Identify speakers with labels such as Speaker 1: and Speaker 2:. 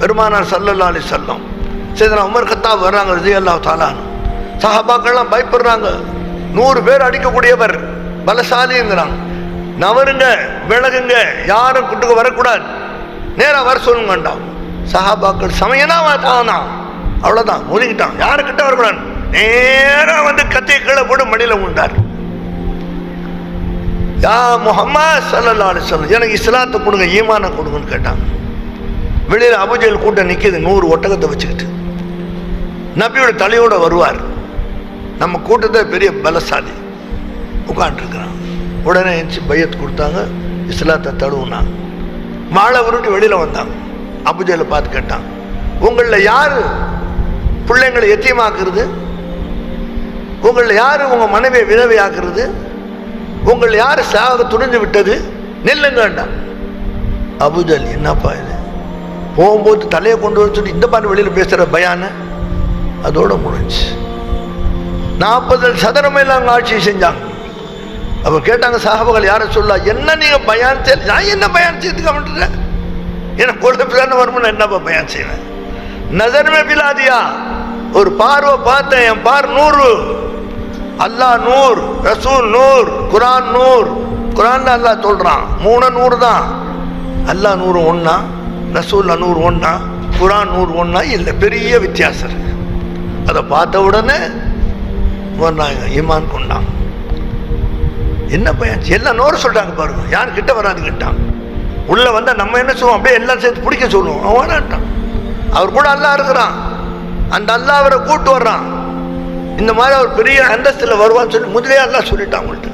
Speaker 1: பெருமானார் ஸல்லல்லாஹு அலைஹி வஸல்லம் சையதுனா உமர் கத்தாப் வர்றாங்க ரலியல்லாஹு தஆலா. சஹாபாக்கள்லாம் பயப்படுறாங்க. 100 பேர் அடிக்கக்கூடியவர், பலசாலிங்கிறாங்க. நவருங்க, விலகுங்க, யாரும் குட்டுக்கு வரக்கூடாது, நேராக வர சொல்லுங்கண்டான். சஹாபாக்கள் சமயனா தானா அவ்வளோதான், ஒதுங்கிட்டான், யாருக்கிட்ட வரக்கூடாது. நேராக வந்து கத்தியை கீழே போட்டு மடியில் உண்டார். யா முஹம்மது ஸல்லல்லாஹு அலைஹி வஸல்லம், எனக்கு இஸ்லாத்தை கொடுங்க, ஈமானை கொடுங்கன்னு கேட்டாங்க. வெளியில் அபூஜஹல் கூட்டம் நிற்கிது, 100 ஒட்டகத்தை வச்சுக்கிட்டு. நபியோட தலையோட வருவார். நம்ம கூட்டத்தை பெரிய பலசாலி உட்காந்துருக்கிறான். உடனே எந்திச்சு பையத் கொடுத்தாங்க, இஸ்லாத்தை தழுவுனாங்க. வாழை உருட்டி வெளியில் வந்தாங்க. அபூஜஹலை பார்த்து கேட்டாங்க, உங்களில் யார் பிள்ளைங்களை எத்தியமாக்குறது? உங்களில் யார் உங்கள் மனைவியை விதவை ஆக்குறது? உங்கள் யார் சாக துணிந்து விட்டது? நெல்லுங்கண்டான். அபூஜஹல், என்னப்பா இது, போகும்போது தலையை கொண்டு வர சொல்லி இந்த மாதிரி வெளியில் பேசுகிற பயானு அதோட முடிஞ்சு. 40 சதுரமையில் அங்கே ஆட்சி செஞ்சாங்க. அப்போ கேட்டாங்க சஹாபாக்கள், யாரை சொல்ல, என்ன நீங்கள் பயான் செய்ய, நான் என்ன பயான் செய்யறதுக்கு அப்படின்றேன், எனக்கு கொழுப்பு வரும்னு என்னப்பா பயான் செய்வேன். நசர்மே பிலாதியா, ஒரு பார்வை பார்த்தேன், என் பார் 100, அல்லாஹ் 100, ரசூல் 100, குரான் 100. குரான் அல்லாஹ் சொல்கிறான் 3 100 தான். அல்லாஹ் 100 ஒன்றா, ரசூல் 100 ஒன்றா, குரான் 100 ஒன்றா இல்லை, பெரிய வித்தியாசம் இருக்கு. அதை பார்த்த உடனே வந்தாங்க, ஈமான் கொண்டாங்க. என்ன பையன் எல்லாம் 100 சொல்லிட்டாங்க பாருங்க, யார் கிட்ட வராதுக்கிட்டான். உள்ள வந்தா நம்ம என்ன சொல்லுவோம், அப்படியே எல்லாம் சேர்த்து பிடிக்க சொல்லுவோம். அவனாட்டான், அவர் கூட அல்லாஹ் இருக்கிறான், அந்த அல்லாஹ் அவரை கூட்டு வர்றான். இந்த மாதிரி அவர் பெரிய அந்தஸ்தில் வருவான்னு சொல்லி முதலே அல்லாஹ் சொல்லிட்டான் உங்கள்கிட்ட.